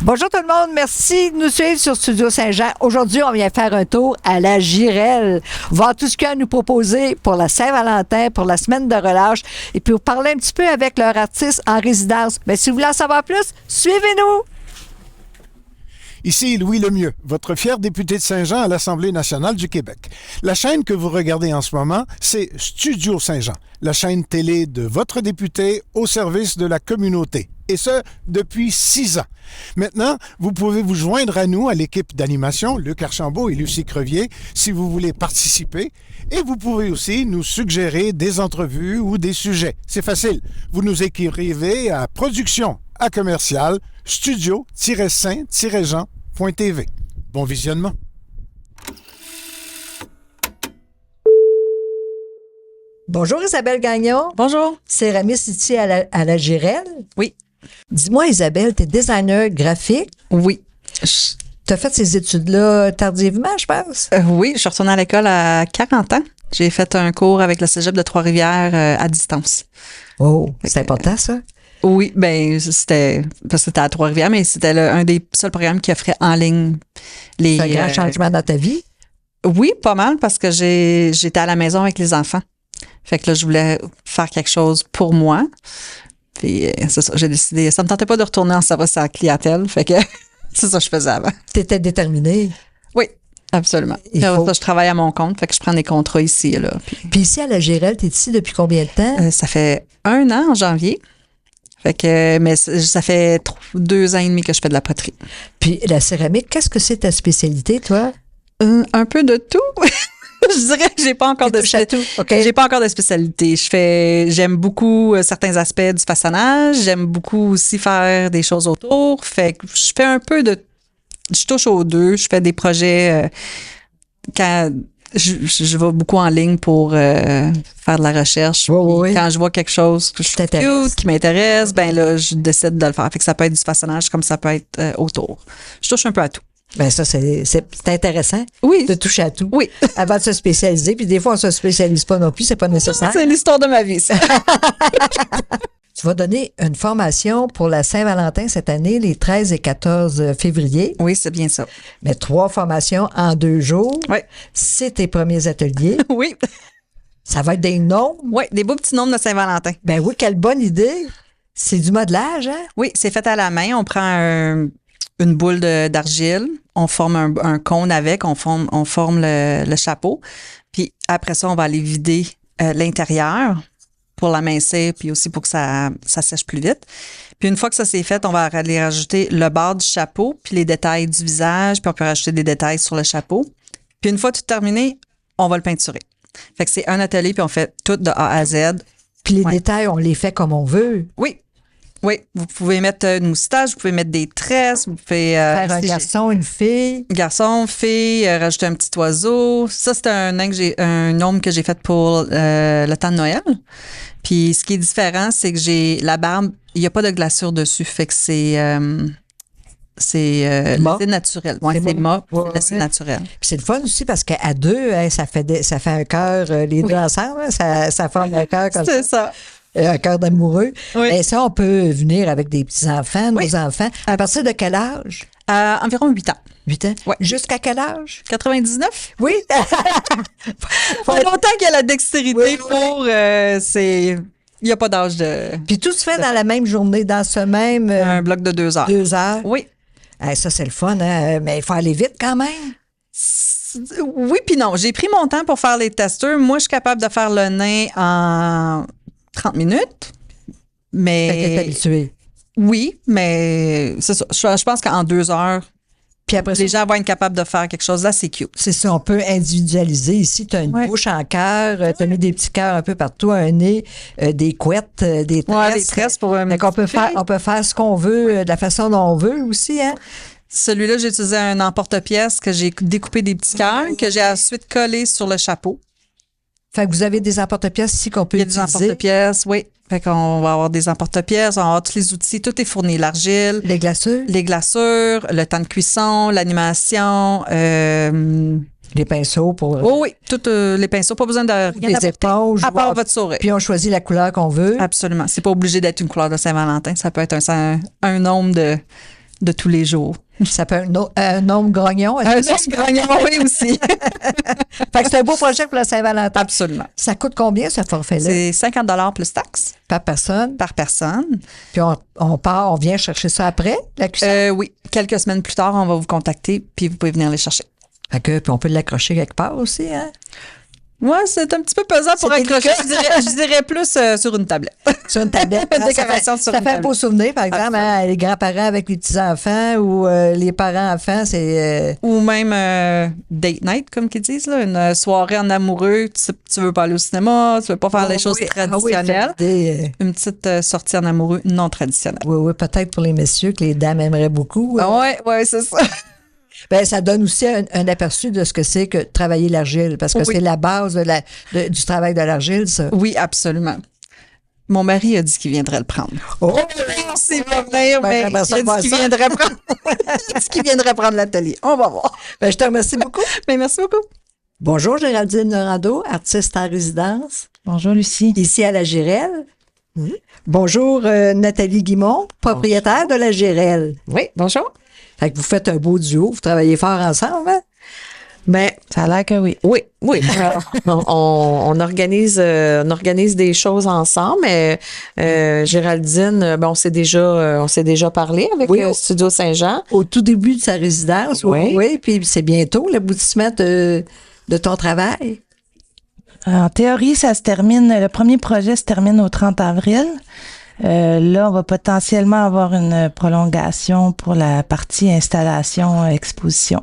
Bonjour tout le monde, merci de nous suivre sur Studio Saint-Jean. Aujourd'hui, on vient faire un tour à la Girelle, voir tout ce qu'il y a à nous proposer pour la Saint-Valentin, pour la semaine de relâche, et puis vous parler un petit peu avec leur artiste en résidence. Mais si vous voulez en savoir plus, suivez-nous! Ici Louis Lemieux, votre fier député de Saint-Jean à l'Assemblée nationale du Québec. La chaîne que vous regardez en ce moment, c'est Studio Saint-Jean, la chaîne télé de votre député au service de la communauté. Et ce, depuis 6 ans. Maintenant, vous pouvez vous joindre à nous, à l'équipe d'animation, Luc Archambault et Lucie Crevier, si vous voulez participer. Et vous pouvez aussi nous suggérer des entrevues ou des sujets. C'est facile. Vous nous écrivez à production@commercial studio-saint-jean.tv. Bon visionnement. Bonjour Isabelle Gagnon. Bonjour. Céramis ici à la Girelle. Oui. Dis-moi Isabelle, tu es designer graphique. Oui. Tu as fait ces études-là tardivement, je pense? Oui, je suis retournée à l'école à 40 ans. J'ai fait un cours avec le cégep de Trois-Rivières à distance. Oh, c'est important ça? Oui, ben c'était parce que c'était à Trois-Rivières, mais c'était un des seuls programmes qui offrait en ligne les. C'est un grand changement dans ta vie? Oui, pas mal parce que j'étais à la maison avec les enfants. Fait que là, je voulais faire quelque chose pour moi. Puis c'est ça, j'ai décidé. Ça me tentait pas de retourner en service à la clientèle. Fait que c'est ça que je faisais avant. T'étais déterminée? Oui, absolument. Je travaille à mon compte, fait que je prends des contrats ici et là. Puis ici à la Girelle, t'es ici depuis combien de temps? Ça fait 1 an en janvier. Fait que, mais ça fait 2 ans et demi que je fais de la poterie. Puis la céramique, qu'est-ce que c'est ta spécialité, toi? Un peu de tout. Je dirais que j'ai pas encore j'ai pas encore de spécialité. J'aime beaucoup certains aspects du façonnage. J'aime beaucoup aussi faire des choses autour. Fait que je fais un peu de, je touche aux deux. Je fais des projets quand je vais beaucoup en ligne pour faire de la recherche. Oui. Quand je vois quelque chose que je trouve cute, qui m'intéresse, ben là, je décide de le faire. Fait que ça peut être du façonnage comme ça peut être autour. Je touche un peu à tout. Ben ça, c'est intéressant. Oui. De toucher à tout. Oui. Avant de se spécialiser. Puis des fois, on se spécialise pas non plus. C'est pas nécessaire. C'est l'histoire de ma vie, ça. Tu vas donner une formation pour la Saint-Valentin cette année, les 13 et 14 février. Oui, c'est bien ça. Mais 3 formations en 2 jours. Oui. C'est tes premiers ateliers. Oui. Ça va être des nombres. Oui, des beaux petits nombres de Saint-Valentin. Ben oui, quelle bonne idée. C'est du modelage, hein? Oui, c'est fait à la main. On prend une boule d'argile, on forme un cône avec, on forme le chapeau. Puis après ça, on va aller vider l'intérieur pour l'amincir, puis aussi pour que ça sèche plus vite. Puis une fois que ça c'est fait, on va aller rajouter le bord du chapeau, puis les détails du visage, puis on peut rajouter des détails sur le chapeau. Puis une fois tout terminé, on va le peinturer. Fait que c'est un atelier, puis on fait tout de A à Z. Puis les détails, on les fait comme on veut. Oui. Oui, vous pouvez mettre une moustache, vous pouvez mettre des tresses, vous pouvez faire un garçon, une fille. Garçon, fille, rajouter un petit oiseau. Ça, c'est un nombre que j'ai fait pour le temps de Noël. Puis ce qui est différent, c'est que j'ai la barbe, il n'y a pas de glaçure dessus, fait que c'est naturel. Oui, c'est mât, c'est naturel. Puis c'est le fun aussi parce qu'à 2, hein, ça fait un cœur, les deux ensemble, hein, ça forme un cœur comme ça. C'est ça. Un cœur d'amoureux. Oui. Et ça, on peut venir avec des petits-enfants, nos enfants. À partir de quel âge? Environ 8 ans. 8 ans? Oui. Jusqu'à quel âge? 99? Oui. Faut longtemps qu'il y a la dextérité pour... il n'y a pas d'âge de... Puis tout se fait dans la même journée, dans ce même... un bloc de 2 heures. 2 heures? Oui. Ça, c'est le fun, hein? Mais il faut aller vite quand même. Oui puis non. J'ai pris mon temps pour faire les testeurs. Moi, je suis capable de faire le nain en 30 minutes. Mais... Fait que t'es habitué. Oui, mais c'est ça. Je pense qu'en 2 heures, puis après les gens vont être capables de faire quelque chose d'assez cute. C'est ça, on peut individualiser. Ici, tu as une bouche en cœur, tu as mis des petits cœurs un peu partout, un nez, des couettes, des tresses. Des tresses pour Donc, on peut faire ce qu'on veut, de la façon dont on veut aussi, hein? Celui-là, j'ai utilisé un emporte-pièce que j'ai découpé des petits cœurs, que j'ai ensuite collé sur le chapeau. Fait que vous avez des emporte-pièces ici qu'on peut utiliser? Il y a des emporte-pièces, oui. Fait qu'on va avoir des emporte-pièces, on va avoir tous les outils, tout est fourni, l'argile. Les glaçures? Les glaçures, le temps de cuisson, l'animation. Les pinceaux pour... oui, tous les pinceaux, pas besoin de rien des éponges. À part votre sourire. Puis on choisit la couleur qu'on veut. Absolument. C'est pas obligé d'être une couleur de Saint-Valentin. Ça peut être un nombre de tous les jours. Ça peut être un nombre grognon. Un nombre grognon, oui, aussi. Fait que c'est un beau projet pour la Saint-Valentin. Absolument. Ça coûte combien, ce forfait-là? C'est 50 plus taxes Par personne. par personne. Puis on vient chercher ça après, la cuisson. Oui, quelques semaines plus tard, on va vous contacter, puis vous pouvez venir les chercher. Fait que, puis on peut l'accrocher quelque part aussi, hein? Ouais, c'est un petit peu pesant pour C'est accrocher. Je dirais plus sur une tablette. Sur une tablette. Une décoration sur ça une fait un beau tablette. souvenir, par exemple, hein, les grands-parents avec les petits-enfants ou les parents-enfants, c'est... Ou même date night, comme qu'ils disent, là, une soirée en amoureux. Tu veux pas aller au cinéma, tu veux pas faire les choses traditionnelles. Une petite sortie en amoureux non traditionnelle. Oui, peut-être pour les messieurs que les dames aimeraient beaucoup. Oui, c'est ça. Ben, ça donne aussi un aperçu de ce que c'est que travailler l'argile, parce que Oui. c'est la base du travail de l'argile, ça. Oui, absolument. Mon mari a dit qu'il viendrait le prendre. Oh! C'est pas vrai, Ben, mais j'aimerais ça il a voir dit qu'il ça. viendrait prendre. Il a dit qu'il viendrait prendre l'atelier. On va voir. Ben, je te remercie beaucoup. Mais merci beaucoup. Bonjour, Géraldine Norando, artiste en résidence, Bonjour Lucie. ici à la Girelle. Bonjour, Nathalie Guimond, propriétaire de la Girelle. Oui, bonjour. Fait que vous faites un beau duo, vous travaillez fort ensemble, hein? Ben, Ça a l'air que oui. oui. On organise des choses ensemble, mais Géraldine, ben, on s'est déjà parlé avec Oui. Studio Saint-Jean. Au tout début de sa résidence, Oui. oui, puis c'est bientôt l'aboutissement de ton travail. En théorie, ça se termine, le premier projet se termine au 30 avril. Là, on va potentiellement avoir une prolongation pour la partie installation, exposition.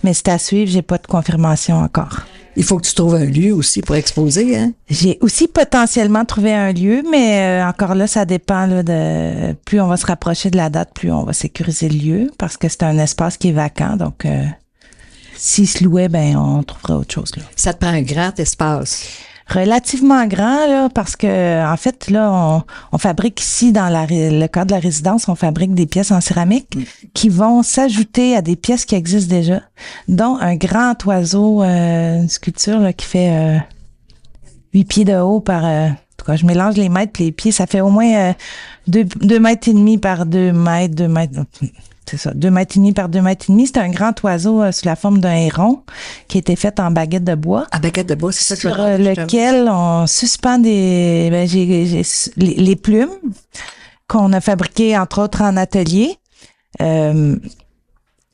Mais c'est à suivre, j'ai pas de confirmation encore. Il faut que tu trouves un lieu aussi pour exposer, hein? J'ai aussi potentiellement trouvé un lieu, mais encore là, ça dépend là, de plus on va se rapprocher de la date, plus on va sécuriser le lieu parce que c'est un espace qui est vacant. Donc, s'il se louait, ben on trouvera autre chose là. Ça te prend un grand espace. Relativement grand là parce que en fait là on fabrique ici dans le cadre de la résidence, on fabrique des pièces en céramique qui vont s'ajouter à des pièces qui existent déjà, dont un grand oiseau, une sculpture là, qui fait 8 pieds de haut par en tout cas je mélange les mètres et les pieds, ça fait au moins 2 mètres et demi par 2 mètres, 2 mètres. C'est ça, 2 mètres et demi par 2 mètres et demi. C'est un grand oiseau sous la forme d'un héron qui a été fait en baguette de bois. À baguette de bois, c'est ça que Sur lequel on suspend j'ai les plumes qu'on a fabriquées, entre autres, en atelier.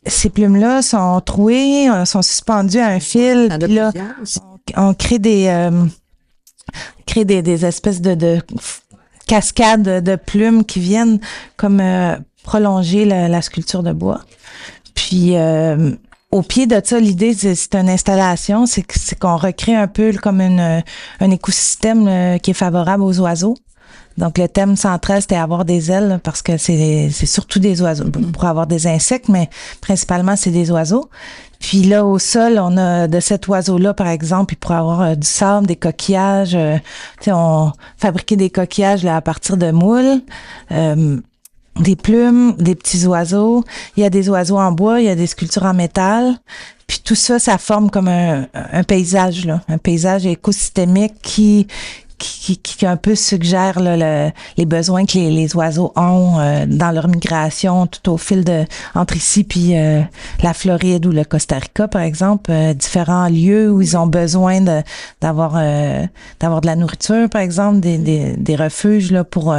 Ces plumes-là sont trouées, sont suspendues à un fil. Puis là, on crée des espèces de cascades de plumes qui viennent comme prolonger la sculpture de bois. Puis au pied de ça, l'idée c'est une installation, c'est qu'on recrée un peu comme un écosystème qui est favorable aux oiseaux. Donc le thème central c'était avoir des ailes là, parce que c'est surtout des oiseaux. On pourrait avoir des insectes, mais principalement c'est des oiseaux. Puis là au sol, on a de cet oiseau-là par exemple, il pourrait avoir du sable, des coquillages. On fabriquait des coquillages là à partir de moules. Des plumes, des petits oiseaux. Il y a des oiseaux en bois, il y a des sculptures en métal. Puis tout ça, ça forme comme un paysage, là, un paysage écosystémique qui un peu suggère là, les besoins que les oiseaux ont dans leur migration tout au fil entre ici puis la Floride ou le Costa Rica, par exemple, différents lieux où ils ont besoin d'avoir de la nourriture, par exemple, des refuges là pour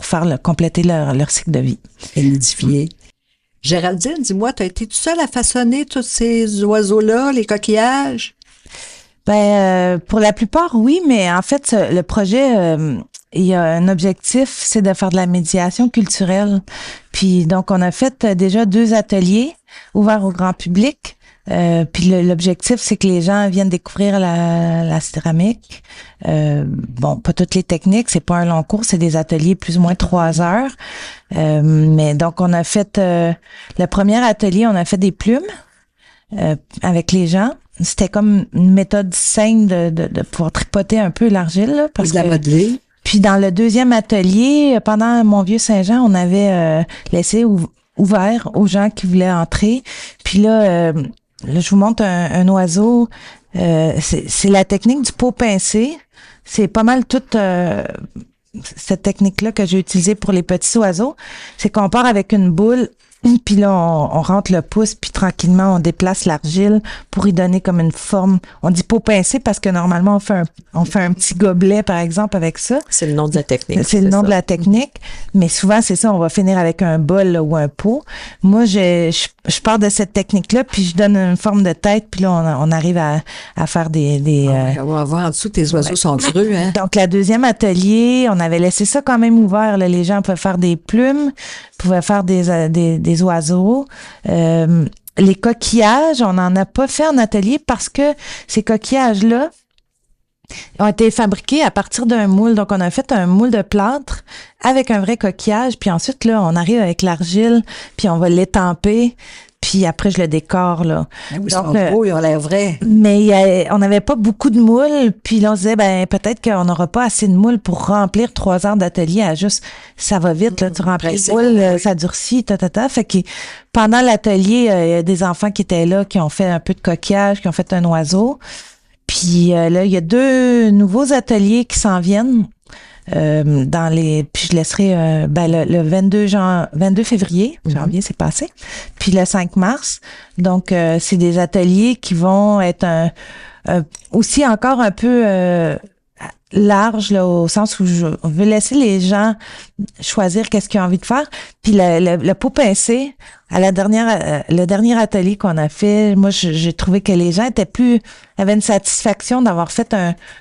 faire compléter leur cycle de vie. Et nidifier. Géraldine, dis-moi, tu as été toute seule à façonner tous ces oiseaux-là, les coquillages? Ben, pour la plupart, oui, mais en fait, le projet, il y a un objectif, c'est de faire de la médiation culturelle. Puis donc, on a fait déjà 2 ateliers ouverts au grand public. Puis l'objectif, c'est que les gens viennent découvrir la céramique. Bon, pas toutes les techniques, c'est pas un long cours, c'est des ateliers plus ou moins 3 heures. Mais donc, on a fait le premier atelier, on a fait des plumes avec les gens. C'était comme une méthode simple de pouvoir tripoter un peu l'argile. Là, parce de la modeler. Puis dans le deuxième atelier, pendant mon vieux Saint-Jean, on avait laissé ouvert aux gens qui voulaient entrer. Puis là, je vous montre un oiseau. C'est la technique du pot pincé. C'est pas mal toute cette technique-là que j'ai utilisée pour les petits oiseaux. C'est qu'on part avec une boule Puis là, on rentre le pouce, puis tranquillement, on déplace l'argile pour y donner comme une forme. On dit pot pincé parce que normalement, on fait un petit gobelet, par exemple, avec ça. C'est le nom de la technique. C'est le nom de la technique. Mais souvent, c'est ça, on va finir avec un bol là, ou un pot. Moi, je pars de cette technique-là, puis je donne une forme de tête, puis là, on arrive à faire On va voir en dessous, tes oiseaux sont creux, hein? Donc, la deuxième atelier, on avait laissé ça quand même ouvert. Là. Les gens pouvaient faire des plumes, pouvaient faire des oiseaux. Les coquillages, on n'en a pas fait en atelier parce que ces coquillages-là ont été fabriqués à partir d'un moule. Donc, on a fait un moule de plâtre avec un vrai coquillage. Puis ensuite, là, on arrive avec l'argile, puis on va l'étamper. Puis après, je le décore, là. Ah oui, ils sont beaux, ils ont l'air vrais. Mais on n'avait pas beaucoup de moules. Puis là, on se disait, peut-être qu'on n'aura pas assez de moules pour remplir 3 heures d'atelier à juste, ça va vite, là, tu remplis le moule, ça durcit, Fait que pendant l'atelier, il y a des enfants qui étaient là, qui ont fait un peu de coquillage, qui ont fait un oiseau. Puis là, il y a 2 nouveaux ateliers qui s'en viennent. Puis je laisserai le 22 février, janvier c'est passé, puis le 5 mars. Donc c'est des ateliers qui vont être aussi encore un peu large là, au sens où je veux laisser les gens choisir qu'est-ce qu'ils ont envie de faire. Puis le pot pincé, à le dernier atelier qu'on a fait, moi j'ai trouvé que les gens avaient une satisfaction d'avoir fait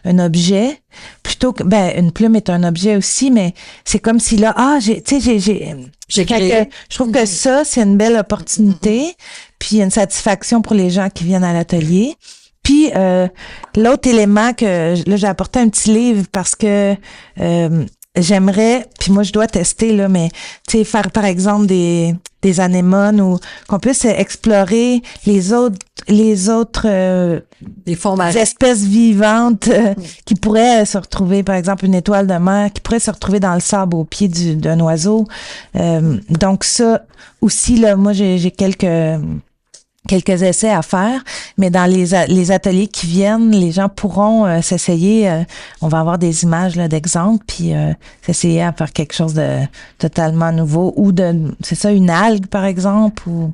un objet plutôt que une plume est un objet aussi, mais c'est comme si là j'ai créé. Je trouve que ça c'est une belle opportunité, puis une satisfaction pour les gens qui viennent à l'atelier. Puis l'autre élément que là j'ai apporté un petit livre parce que j'aimerais, puis moi je dois tester là, mais tu sais faire par exemple des anémones ou qu'on puisse explorer les autres des espèces vivantes qui pourraient se retrouver, par exemple une étoile de mer qui pourrait se retrouver dans le sable au pied d'un oiseau. Donc ça aussi là, moi j'ai quelques essais à faire, mais dans les ateliers qui viennent, les gens pourront s'essayer. On va avoir des images là, d'exemples, puis s'essayer à faire quelque chose de totalement nouveau ou c'est ça, une algue par exemple, ou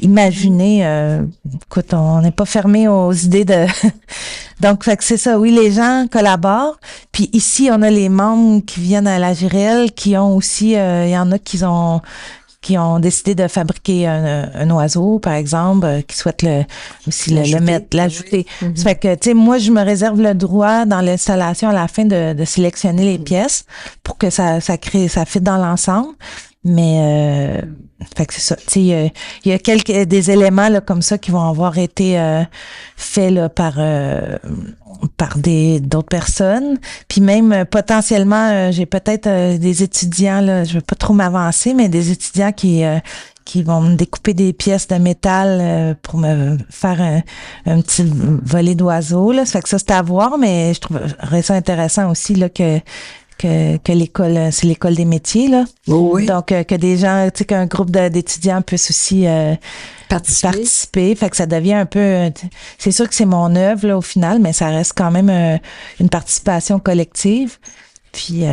imaginer. Écoute, on n'est pas fermé aux idées de. Donc, fait que c'est ça. Oui, les gens collaborent. Puis ici, on a les membres qui viennent à la GIREL, qui ont aussi. Il y en a qui ont décidé de fabriquer un oiseau, par exemple, qui souhaitent l'ajouter. Mm-hmm. Ça fait que, tu sais, moi, je me réserve le droit dans l'installation à la fin de sélectionner les pièces pour que ça fit dans l'ensemble. Mais, fait que c'est ça. Tu sais, il y a des éléments, là, comme ça qui vont avoir été, faits, là, par d'autres personnes. Puis même potentiellement, j'ai peut-être des étudiants, là, je veux pas trop m'avancer, mais des étudiants qui vont me découper des pièces de métal pour me faire un petit volet d'oiseau. Là. Ça fait que ça, c'est à voir, mais je trouverais ça intéressant aussi là que l'école, c'est l'école des métiers, là. Oui. Donc, que des gens, tu sais, qu'un groupe d'étudiants puisse aussi participer. Fait que ça devient un peu, c'est sûr que c'est mon œuvre, là, au final, mais ça reste quand même une participation collective. Puis,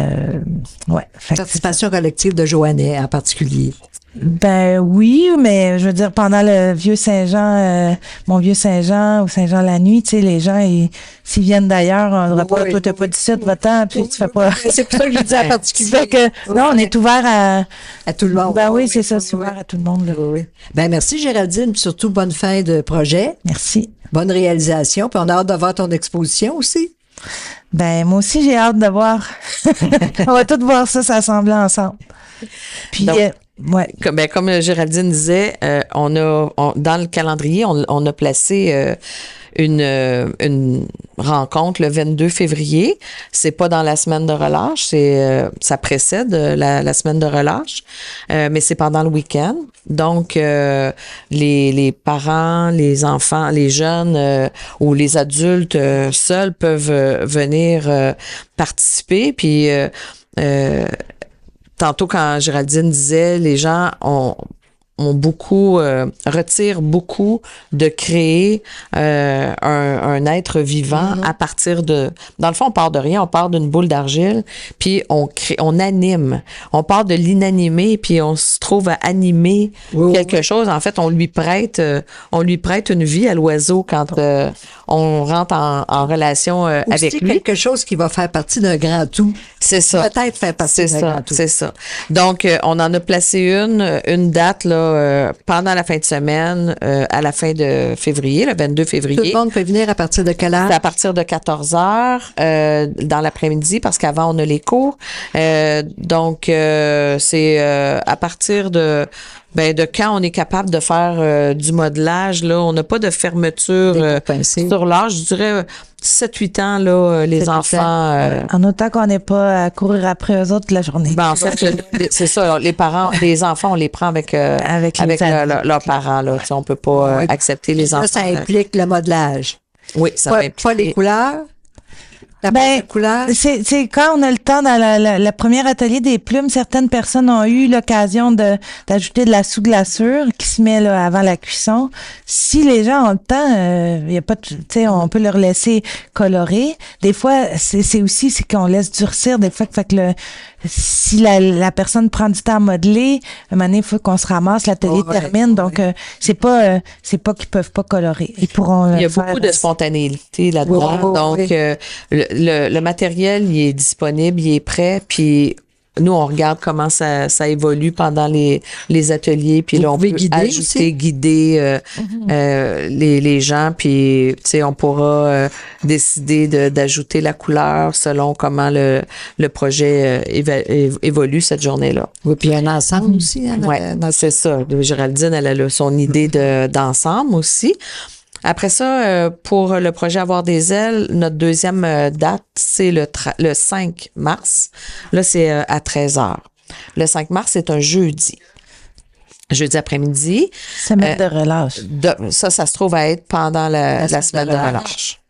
ouais. Participation collective de Joannais, en particulier. Oui, mais je veux dire, pendant le vieux Saint-Jean, mon vieux Saint-Jean ou Saint-Jean la nuit, tu sais, les gens, s'ils viennent d'ailleurs, on dirait pas, toi, t'as pas dit ça, va-t'en, puis tu fais pas. C'est pour ça que je dis en particulier. Ça fait que, non, on est ouvert à tout le monde. Oui, c'est ça, c'est ouvert à tout le monde, là. Oui. Merci, Géraldine, puis surtout, bonne fin de projet. Merci. Bonne réalisation, puis on a hâte de voir ton exposition aussi. Moi aussi, j'ai hâte de voir. On va tous voir ça s'assembler ensemble. Puis, ouais. Comme Géraldine disait, dans le calendrier, on a placé une rencontre le 22 février. C'est pas dans la semaine de relâche, ça précède la semaine de relâche, mais c'est pendant le week-end. Donc, les parents, les enfants, les jeunes ou les adultes seuls peuvent venir participer. Puis, tantôt, quand Géraldine disait, les gens retire beaucoup de créer un être vivant à partir de... Dans le fond, on part de rien, on part d'une boule d'argile, puis on anime. On part de l'inanimé, puis on se trouve à animer quelque chose. En fait, on lui prête une vie à l'oiseau quand on rentre en relation avec lui. Quelque chose qui va faire partie d'un grand tout. C'est ça. Peut-être faire partie d'un grand tout. C'est ça. Donc, on en a placé une date là pendant la fin de semaine, à la fin de février, le 22 février. Tout le monde peut venir à partir de quelle heure? C'est à partir de 14 heures dans l'après-midi, parce qu'avant, on a les cours. Donc, c'est à partir de quand on est capable de faire du modelage, là, on n'a pas de fermeture sur l'âge. Je dirais 7-8 ans, là, les enfants. En autant qu'on n'est pas à courir après eux autres toute la journée. En fait, c'est ça. Les enfants, on les prend avec leurs parents, là. Tu sais, on peut pas accepter les enfants. Ça implique le modelage. Oui, ça implique. Pas les couleurs. La couleur. C'est quand on a le temps dans la première atelier des plumes, certaines personnes ont eu l'occasion d'ajouter de la sous-glaçure qui se met là avant la cuisson. Si les gens ont le temps, il y a pas, tu sais, on peut leur laisser colorer. Des fois, c'est qu'on laisse durcir. Des fois, fait que si la personne prend du temps à modeler, un moment donné, il faut qu'on se ramasse, l'atelier termine. Donc, c'est pas qu'ils peuvent pas colorer. Ils pourront. Il y a beaucoup de spontanéité là-dedans. Donc, le matériel, il est disponible, il est prêt, puis nous, on regarde comment ça évolue pendant les ateliers, puis là, on peut guider les gens, puis, tu sais, on pourra décider d'ajouter la couleur selon comment le projet évolue cette journée-là. Oui, puis un ensemble aussi. Oui, c'est ça. Géraldine, elle a son idée d'ensemble aussi. Après ça, pour le projet Avoir des ailes, notre deuxième date, c'est le 5 mars. Là, c'est à 13h. Le 5 mars, c'est un jeudi. Jeudi après-midi. Semaine de relâche. Ça se trouve à être pendant la semaine de relâche.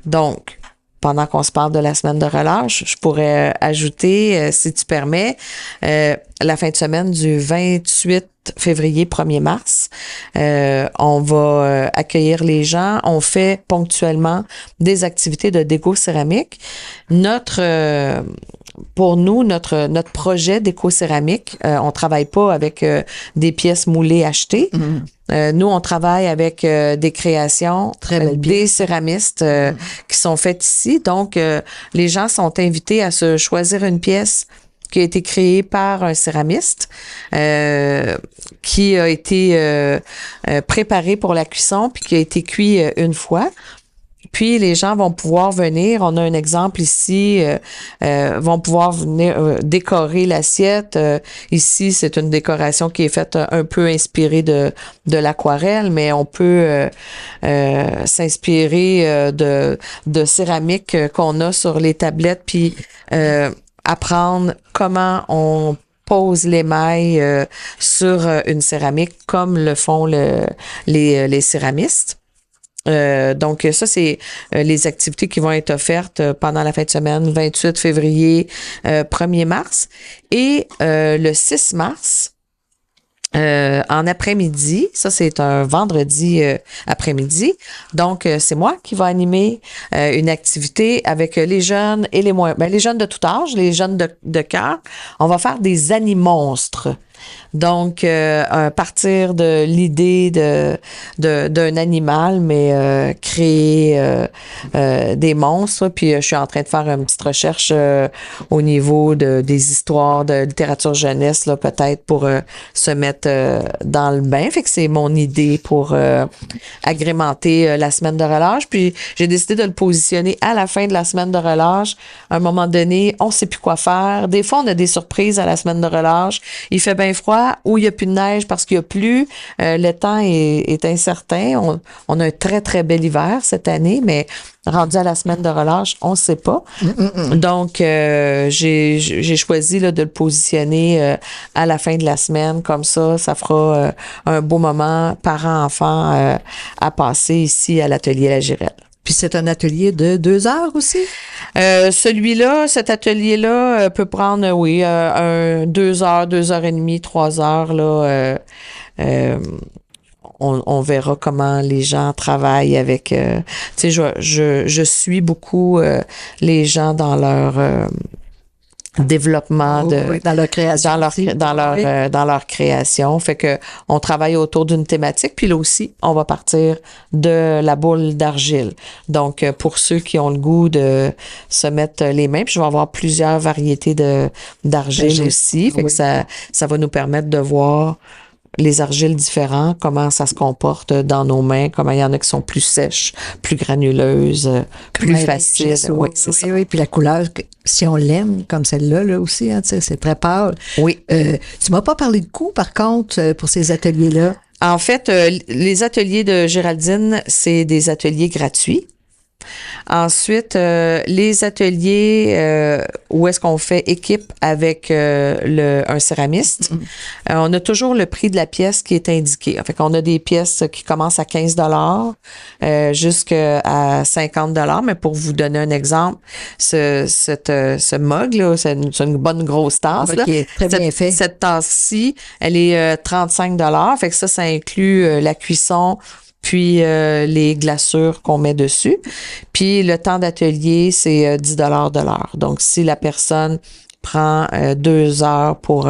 Donc, pendant qu'on se parle de la semaine de relâche, je pourrais ajouter, si tu permets, la fin de semaine du 28 février, 1er mars. On va accueillir les gens. On fait ponctuellement des activités de déco-céramique. Pour nous, notre projet d'éco-céramique, on travaille pas avec des pièces moulées achetées. Nous, on travaille avec des créations, des céramistes qui sont faites ici. Donc, les gens sont invités à se choisir une pièce qui a été créée par un céramiste, qui a été préparée pour la cuisson, puis qui a été cuit une fois. Puis les gens vont pouvoir venir, on a un exemple ici, vont pouvoir venir décorer l'assiette. Ici, c'est une décoration qui est faite un peu inspirée de l'aquarelle, mais on peut s'inspirer de céramique qu'on a sur les tablettes, puis apprendre comment on pose l'émail sur une céramique comme le font les céramistes. Donc ça, c'est les activités qui vont être offertes pendant la fin de semaine, 28 février, 1er mars. Et le 6 mars, en après-midi, ça c'est un vendredi après-midi, donc c'est moi qui va animer une activité avec les jeunes et les moins, les jeunes de tout âge, les jeunes de cœur. On va faire des animonstres. Donc, à partir de l'idée d'un animal, mais créer des monstres. Puis, je suis en train de faire une petite recherche au niveau des histoires de littérature jeunesse, là, peut-être pour se mettre dans le bain. Fait que c'est mon idée pour agrémenter la semaine de relâche. Puis, j'ai décidé de le positionner à la fin de la semaine de relâche. À un moment donné, on sait plus quoi faire. Des fois, on a des surprises à la semaine de relâche. Il fait bien froid ou il n'y a plus de neige parce qu'il n'y a plus. Le temps est incertain. On a un très, très bel hiver cette année, mais rendu à la semaine de relâche, on ne sait pas. Donc, j'ai choisi là, de le positionner à la fin de la semaine. Comme ça ça fera un beau moment parents-enfants à passer ici à l'atelier La Girelle. Puis c'est un atelier de 2 heures aussi? Cet atelier-là peut prendre, 2 heures, 2 heures et demie, 3 heures, là, on verra comment les gens travaillent avec. Tu sais, je suis beaucoup les gens dans leur développement dans leur création, dans leur création. Fait que on travaille autour d'une thématique, puis là aussi on va partir de la boule d'argile. Donc pour ceux qui ont le goût de se mettre les mains, puis je vais avoir plusieurs variétés d'argile aussi. Fait que ça va nous permettre de voir les argiles différents, comment ça se comporte dans nos mains, comment il y en a qui sont plus sèches, plus granuleuses, plus faciles. Oui, c'est ça. Oui, puis la couleur, si on l'aime, comme celle-là là aussi, hein, c'est très pâle. Oui. Tu m'as pas parlé de coût, par contre, pour ces ateliers-là? En fait, les ateliers de Géraldine, c'est des ateliers gratuits. Ensuite, les ateliers où est-ce qu'on fait équipe avec un céramiste, on a toujours le prix de la pièce qui est indiqué. Fait qu'on a des pièces qui commencent à 15 $ jusqu'à 50 $. Mais pour vous donner un exemple, ce mug là, c'est une bonne grosse tasse. Là. Très bien fait. Cette tasse-ci, elle est 35 $. Fait que ça inclut la cuisson, puis les glaçures qu'on met dessus. Puis le temps d'atelier, c'est 10 $ de l'heure. Donc, si la personne prend 2 heures pour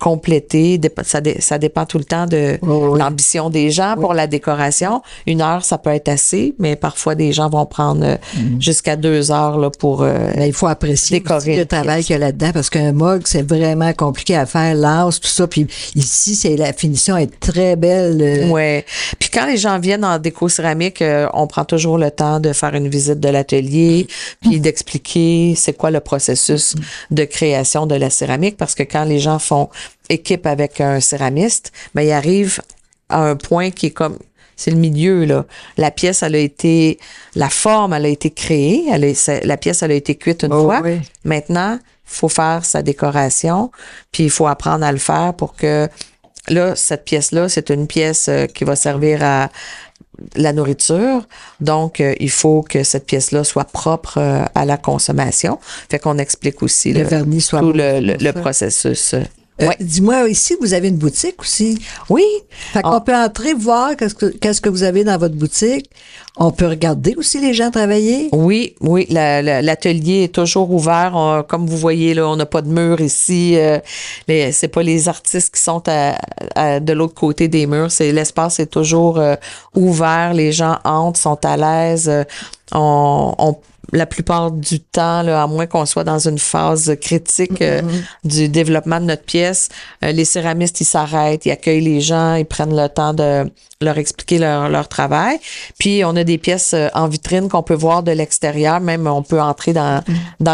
compléter, ça dépend tout le temps de l'ambition des gens pour la décoration. 1 heure, ça peut être assez, mais parfois des gens vont prendre jusqu'à 2 heures là, pour il faut apprécier décorer le travail qu'il y a là-dedans, parce qu'un mug, c'est vraiment compliqué à faire, l'anse, tout ça. Puis ici, la finition est très belle. Ouais. Puis quand les gens viennent en déco-céramique, on prend toujours le temps de faire une visite de l'atelier, puis d'expliquer c'est quoi le processus de création de la céramique, parce que quand les gens font équipe avec un céramiste, ben il arrive à un point qui est comme, c'est le milieu là. La pièce, la forme, elle a été créée, la pièce, elle a été cuite une fois. Oui. Maintenant, faut faire sa décoration, puis il faut apprendre à le faire pour que là, cette pièce-là, c'est une pièce qui va servir à la nourriture. Donc, il faut que cette pièce-là soit propre à la consommation. Fait qu'on explique aussi le vernis soit tout le processus. Ouais. Dis-moi, ici, vous avez une boutique aussi. Oui. Fait qu'on peut entrer, voir qu'est-ce que vous avez dans votre boutique. On peut regarder aussi les gens travailler. Oui. L'atelier est toujours ouvert. Comme vous voyez, là, on n'a pas de mur ici. C'est pas les artistes qui sont de l'autre côté des murs. L'espace est toujours ouvert. Les gens entrent, sont à l'aise. La plupart du temps, là, à moins qu'on soit dans une phase critique du développement de notre pièce, les céramistes, ils s'arrêtent, ils accueillent les gens, ils prennent le temps de leur expliquer leur travail. Puis, on a des pièces en vitrine qu'on peut voir de l'extérieur, même on peut entrer dans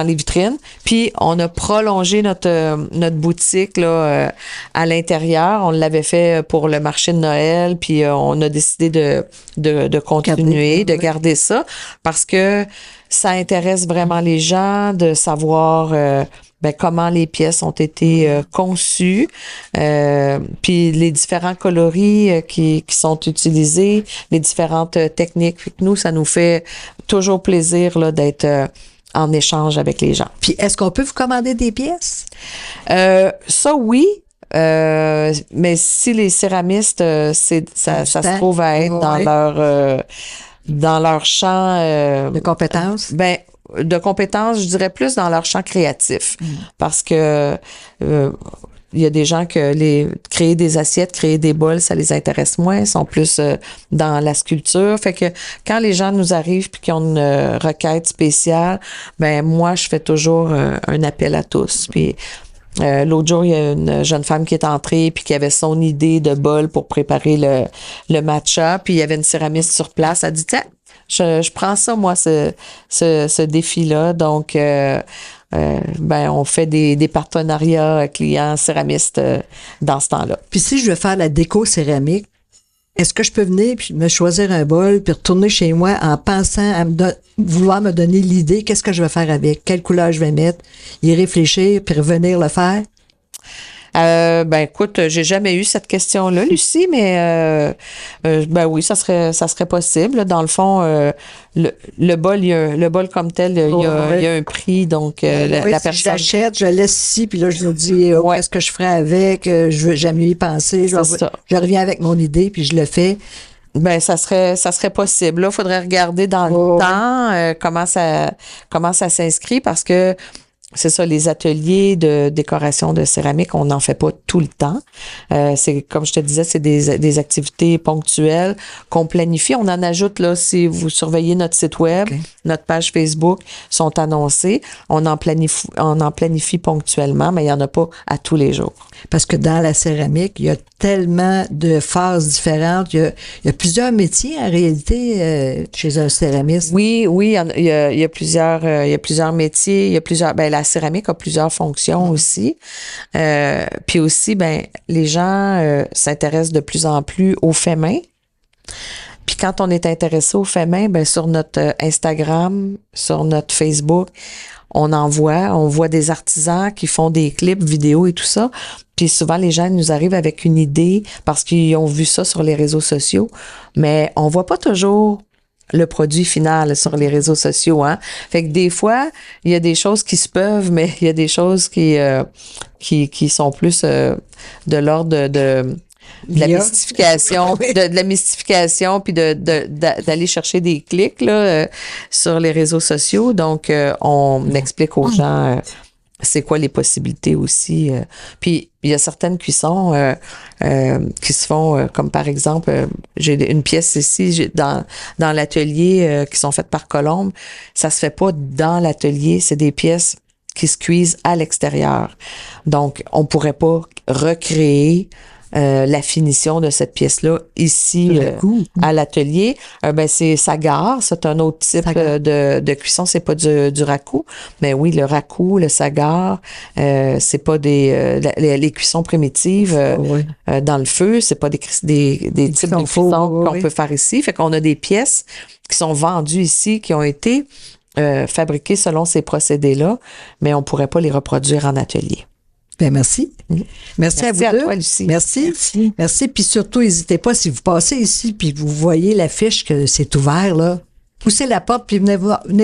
les vitrines. Puis, on a prolongé notre boutique là à l'intérieur. On l'avait fait pour le marché de Noël, puis on a décidé de continuer, de garder ça, parce que ça intéresse vraiment les gens de savoir comment les pièces ont été conçues, puis les différents coloris qui sont utilisés, les différentes techniques. Fait que nous, ça nous fait toujours plaisir là, d'être en échange avec les gens. Puis, est-ce qu'on peut vous commander des pièces? Ça, oui. Mais si les céramistes, ça se trouve à être dans leur champ de compétences? De compétences, je dirais plus dans leur champ créatif. Parce que il y a des gens que créer des assiettes, créer des bols, ça les intéresse moins, ils sont plus dans la sculpture. Fait que quand les gens nous arrivent puis qu'ils ont une requête spéciale, moi je fais toujours un appel à tous. Puis l'autre jour, il y a une jeune femme qui est entrée puis qui avait son idée de bol pour préparer le matcha, puis il y avait une céramiste sur place. Elle dit, tiens, je prends ça, moi, ce défi-là. Donc, on fait des partenariats clients céramistes dans ce temps-là. Puis si je veux faire la déco céramique, est-ce que je peux venir puis me choisir un bol puis retourner chez moi en pensant à vouloir me donner l'idée, qu'est-ce que je vais faire avec, quelle couleur je vais mettre, y réfléchir puis revenir le faire? Ben écoute, j'ai jamais eu cette question-là, Lucie, mais ben oui, ça serait possible. Dans le fond, le bol, le bol comme tel, il y a un prix, donc la Si personne. je l'achète, je laisse ici, puis là, je me dis, qu'est-ce que je ferais avec? J'aime mieux y penser. Je reviens avec mon idée, puis je le fais. Ben, ça serait possible. Là, faudrait regarder dans le temps comment ça s'inscrit parce que c'est ça, les ateliers de décoration de céramique, on n'en fait pas tout le temps. C'est comme je te disais, c'est des activités ponctuelles qu'on planifie. On en ajoute là, si vous surveillez notre site web, notre page Facebook, sont annoncés. On en planifie ponctuellement, mais il y en a pas à tous les jours. Parce que dans la céramik, il y a tellement de phases différentes. Il y a plusieurs métiers en réalité chez un céramiste. Oui, il y a plusieurs métiers. Il y a plusieurs. Ben la céramique a plusieurs fonctions aussi. Puis aussi, ben les gens s'intéressent de plus en plus aux faits main. Puis quand on est intéressé aux faits main, ben sur notre Instagram, sur notre Facebook, on voit des artisans qui font des clips, vidéos et tout ça. Puis souvent, les gens nous arrivent avec une idée parce qu'ils ont vu ça sur les réseaux sociaux, mais on voit pas toujours le produit final sur les réseaux sociaux, hein. Fait que des fois, il y a des choses qui se peuvent, mais il y a des choses qui sont plus de l'ordre de la mystification, de la mystification, puis d'aller chercher des clics là sur les réseaux sociaux. Donc, on explique aux gens c'est quoi les possibilités aussi. Puis, il y a certaines cuissons qui se font, comme par exemple, j'ai une pièce ici dans l'atelier qui sont faites par Colombe. Ça se fait pas dans l'atelier, c'est des pièces qui se cuisent à l'extérieur. Donc, on pourrait pas recréer la finition de cette pièce-là ici à l'atelier. Ben c'est sagar, c'est un autre type de cuisson, c'est pas du raku, mais oui, le raku, le sagar, c'est pas les cuissons primitives dans le feu, c'est pas des types de cuissons qu'on peut faire ici. Fait qu'on a des pièces qui sont vendues ici, qui ont été fabriquées selon ces procédés-là, mais on pourrait pas les reproduire en atelier. Ben merci. Merci à vous deux. Toi, Lucie. Merci. Puis surtout, n'hésitez pas, si vous passez ici puis vous voyez l'affiche que c'est ouvert, là, poussez la porte puis venez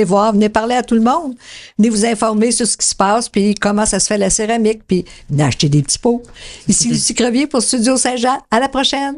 voir, venez parler à tout le monde. Venez vous informer sur ce qui se passe puis comment ça se fait la céramique puis venez acheter des petits pots. Ici Lucie Crevier pour Studio Saint-Jean. À la prochaine.